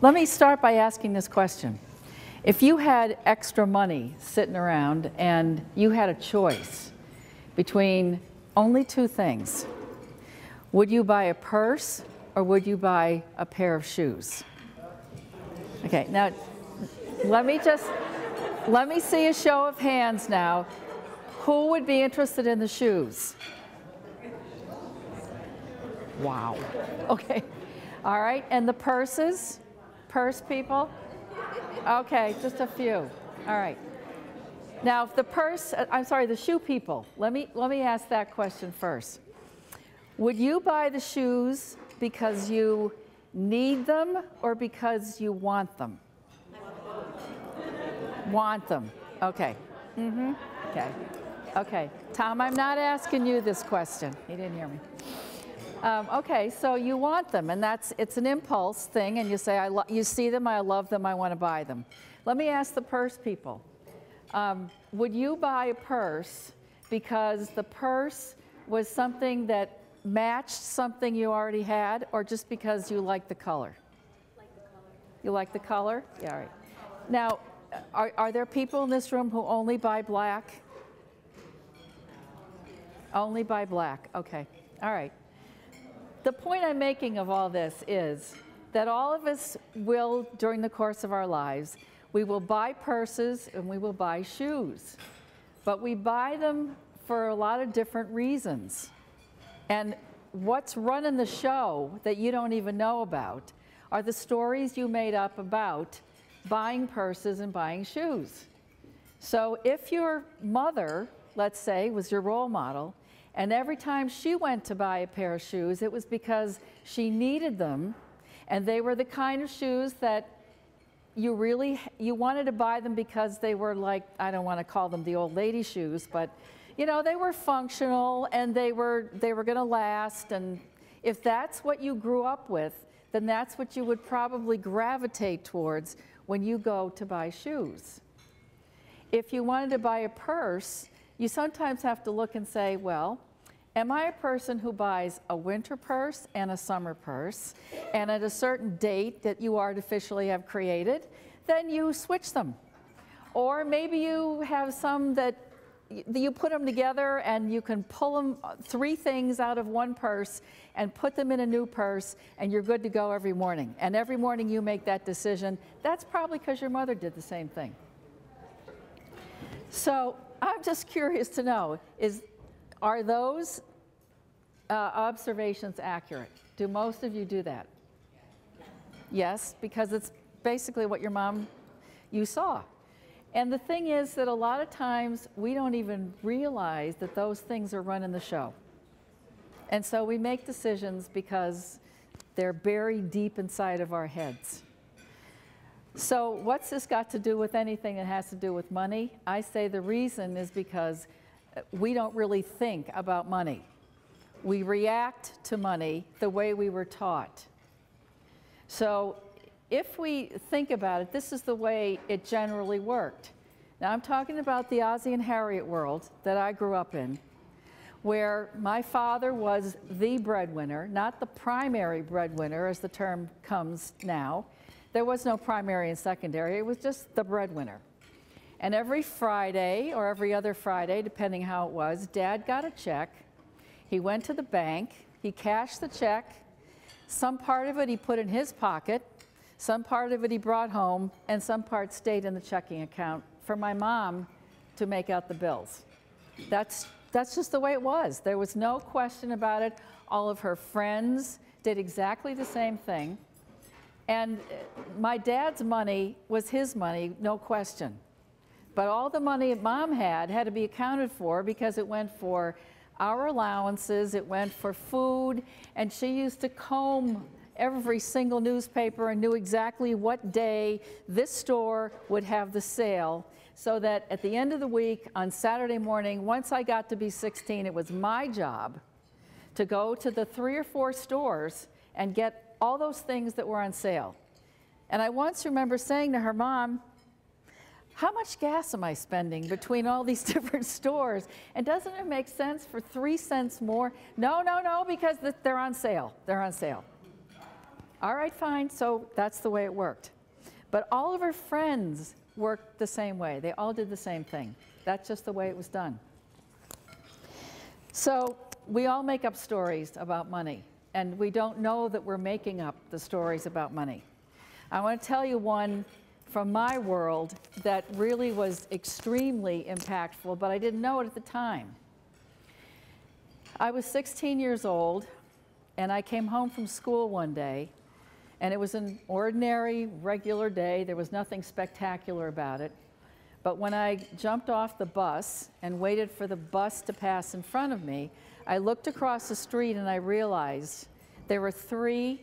Let me start by asking this question. If you had extra money sitting around and you had a choice between only two things, would you buy a purse or would you buy a pair of shoes? Okay, now let me see a show of hands now. Who would be interested in the shoes? Wow. Okay. All right, and the purses? Purse people? Okay, just a few. All right. Now, if the shoe people. Let me ask that question first. Would you buy the shoes because you need them or because you want them? Want them. Okay. Okay. Okay. Tom, I'm not asking you this question. He didn't hear me. Okay, so you want them, and it's an impulse thing, and you say, you see them, I love them, I want to buy them. Let me ask the purse people. Would you buy a purse because the purse was something that matched something you already had, or just because you like the color? Like the color. You like the color? Yeah, all right. Now, are there people in this room who only buy black? Only buy black, okay. All right. The point I'm making of all this is that all of us will, during the course of our lives, we will buy purses and we will buy shoes. But we buy them for a lot of different reasons. And what's running the show that you don't even know about are the stories you made up about buying purses and buying shoes. So if your mother, let's say, was your role model, and every time she went to buy a pair of shoes, it was because she needed them, and they were the kind of shoes that you wanted to buy them because they were like, I don't want to call them the old lady shoes, but you know, they were functional and they were going to last. And if that's what you grew up with, then that's what you would probably gravitate towards when you go to buy shoes. If you wanted to buy a purse, you sometimes have to look and say, well, am I a person who buys a winter purse and a summer purse, and at a certain date that you artificially have created, then you switch them. Or maybe you have some that you put them together and you can pull them, three things out of one purse and put them in a new purse, and you're good to go every morning. And every morning you make that decision. That's probably because your mother did the same thing. So I'm just curious to know, are those observations accurate? Do most of you do that? Yes, because it's basically what you saw. And the thing is that a lot of times we don't even realize that those things are running the show. And so we make decisions because they're buried deep inside of our heads. So what's this got to do with anything that has to do with money? I say the reason is because we don't really think about money. We react to money the way we were taught. So if we think about it, this is the way it generally worked. Now I'm talking about the Ozzie and Harriet world that I grew up in, where my father was the breadwinner, not the primary breadwinner as the term comes now. There was no primary and secondary, it was just the breadwinner. And every Friday, or every other Friday, depending how it was, Dad got a check. He went to the bank, he cashed the check. Some part of it he put in his pocket, some part of it he brought home, and some part stayed in the checking account for my mom to make out the bills. That's just the way it was. There was no question about it. All of her friends did exactly the same thing. And my dad's money was his money, no question. But all the money Mom had to be accounted for because it went for our allowances, it went for food, and she used to comb every single newspaper and knew exactly what day this store would have the sale, so that at the end of the week, on Saturday morning, once I got to be 16, it was my job to go to the 3 or 4 stores and get all those things that were on sale. And I once remember saying to her, Mom, how much gas am I spending between all these different stores? And doesn't it make sense for 3 cents more? No, no, no, because they're on sale. They're on sale. All right, fine. So that's the way it worked. But all of her friends worked the same way. They all did the same thing. That's just the way it was done. So we all make up stories about money, and we don't know that we're making up the stories about money. I want to tell you one from my world that really was extremely impactful, but I didn't know it at the time. I was 16 years old, and I came home from school one day, and it was an ordinary, regular day. There was nothing spectacular about it. But when I jumped off the bus and waited for the bus to pass in front of me, I looked across the street and I realized there were 3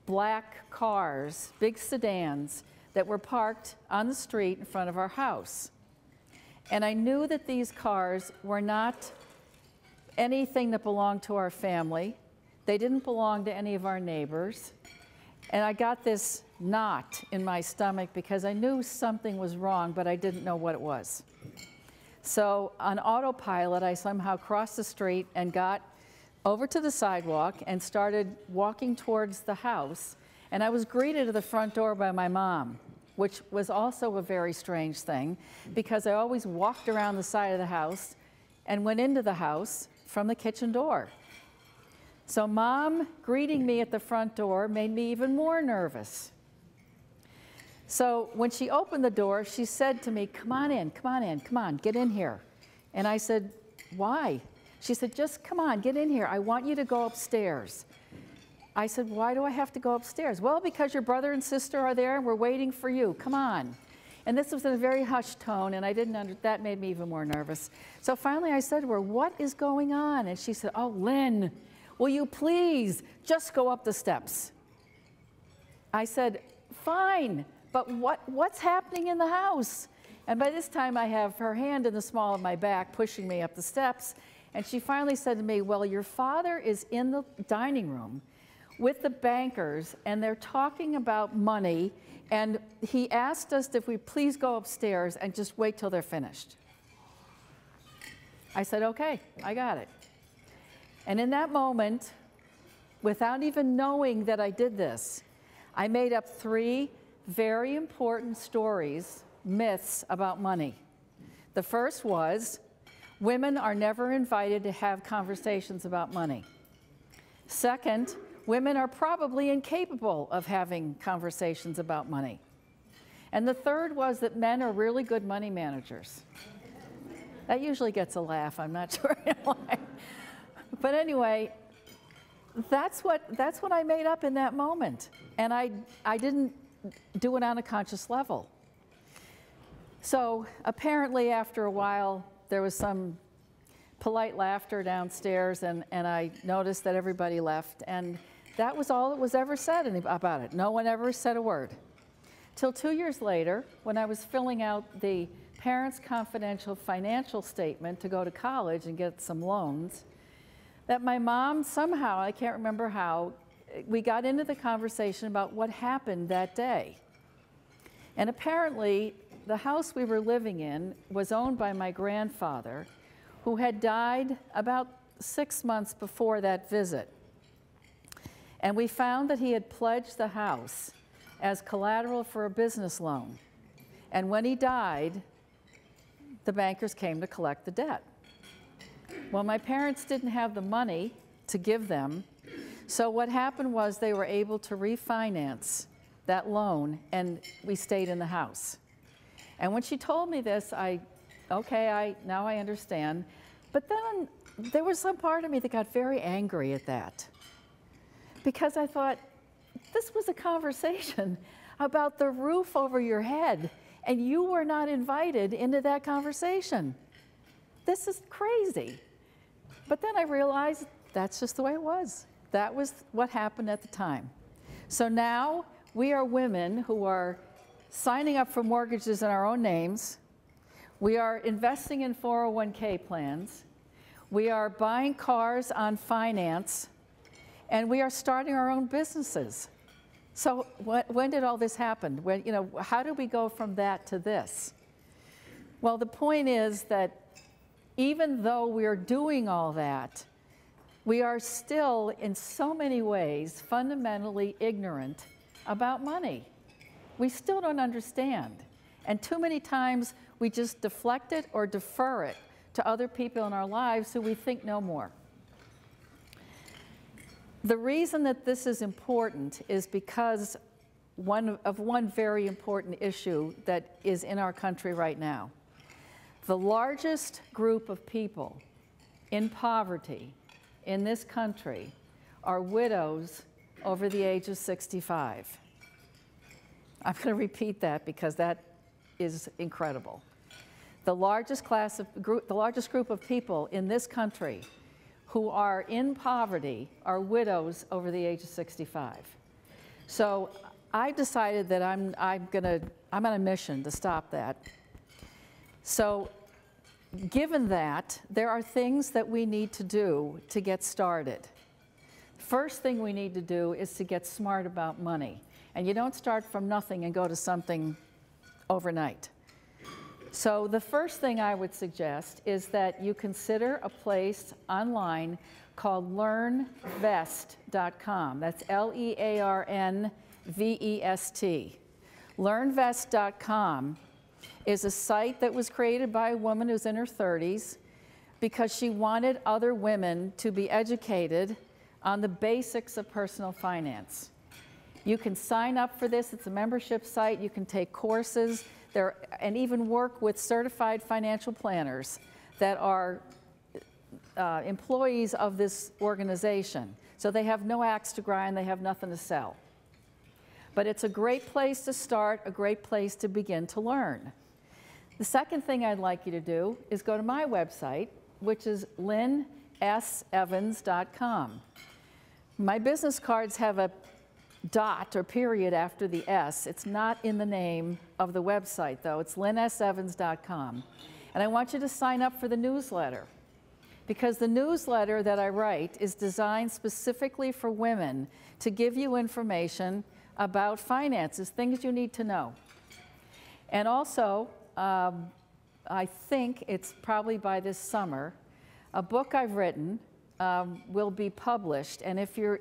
black cars, big sedans, that were parked on the street in front of our house. And I knew that these cars were not anything that belonged to our family. They didn't belong to any of our neighbors. And I got this knot in my stomach because I knew something was wrong, but I didn't know what it was. So on autopilot, I somehow crossed the street and got over to the sidewalk and started walking towards the house. And I was greeted at the front door by my mom, which was also a very strange thing because I always walked around the side of the house and went into the house from the kitchen door. So Mom greeting me at the front door made me even more nervous. So when she opened the door, she said to me, "Come on in, come on in, come on, get in here." And I said, "Why?" She said, "Just come on, get in here. I want you to go upstairs." I said, "Why do I have to go upstairs?" "Well, because your brother and sister are there and we're waiting for you. Come on." And this was in a very hushed tone, and I didn't that made me even more nervous. So finally I said to her, "What is going on?" And she said, "Oh, Lynn, will you please just go up the steps?" I said, "Fine, but what's happening in the house?" And by this time I have her hand in the small of my back pushing me up the steps. And she finally said to me, "Well, your father is in the dining room with the bankers, and they're talking about money, and he asked us if we please go upstairs and just wait till they're finished." I said, "Okay, I got it." And in that moment, without even knowing that I did this, I made up 3 very important stories, myths about money. The first was, women are never invited to have conversations about money. Second, women are probably incapable of having conversations about money. And the third was that men are really good money managers. That usually gets a laugh, I'm not sure why. But anyway, that's what I made up in that moment. And I didn't do it on a conscious level. So apparently after a while, there was some polite laughter downstairs, and I noticed that everybody left. And that was all that was ever said about it. No one ever said a word. Till 2 years later, when I was filling out the Parents' Confidential Financial Statement to go to college and get some loans, that my mom somehow, I can't remember how, we got into the conversation about what happened that day. And apparently, the house we were living in was owned by my grandfather, who had died about 6 months before that visit. And we found that he had pledged the house as collateral for a business loan. And when he died, the bankers came to collect the debt. Well, my parents didn't have the money to give them, so what happened was they were able to refinance that loan, and we stayed in the house. And when she told me this, now I understand. But then there was some part of me that got very angry at that, because I thought, this was a conversation about the roof over your head, and you were not invited into that conversation. This is crazy. But then I realized that's just the way it was. That was what happened at the time. So now we are women who are signing up for mortgages in our own names. We are investing in 401k plans. We are buying cars on finance. And we are starting our own businesses. So when did all this happen? How did we go from that to this? Well, the point is that even though we're doing all that, We are still, in so many ways, fundamentally ignorant about money. We still don't understand. And too many times we just deflect it or defer it to other people in our lives so we think no more. The reason that this is important is because one very important issue that is in our country right now. The largest group of people in poverty in this country are widows over the age of 65. I'm going to repeat that because that is incredible. The largest group of people in this country who are in poverty are widows over the age of 65. So I decided that I'm on a mission to stop that. So given that, there are things that we need to do to get started. First thing we need to do is to get smart about money. And you don't start from nothing and go to something overnight. So the first thing I would suggest is that you consider a place online called LearnVest.com. That's LearnVest. LearnVest.com is a site that was created by a woman who's in her 30s because she wanted other women to be educated on the basics of personal finance. You can sign up for this. It's a membership site. You can take courses there and even work with certified financial planners that are employees of this organization. So they have no axe to grind. They have nothing to sell. But it's a great place to start, a great place to begin to learn. The second thing I'd like you to do is go to my website, which is lynnevans.com. My business cards have a dot or period after the S. It's not in the name of the website, though. It's lynnevans.com. And I want you to sign up for the newsletter, because the newsletter that I write is designed specifically for women to give you information about finances, things you need to know. And also, I think it's probably by this summer, a book I've written will be published. And if your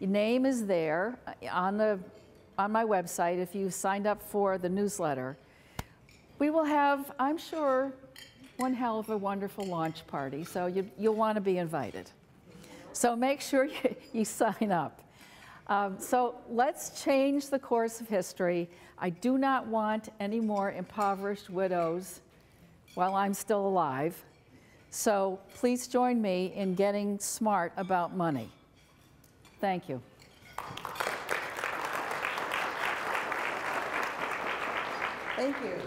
name is there on my website, if you signed up for the newsletter, we will have, I'm sure, one hell of a wonderful launch party. So you'll want to be invited. So make sure you sign up. So let's change the course of history. I do not want any more impoverished widows while I'm still alive. So please join me in getting smart about money. Thank you. Thank you.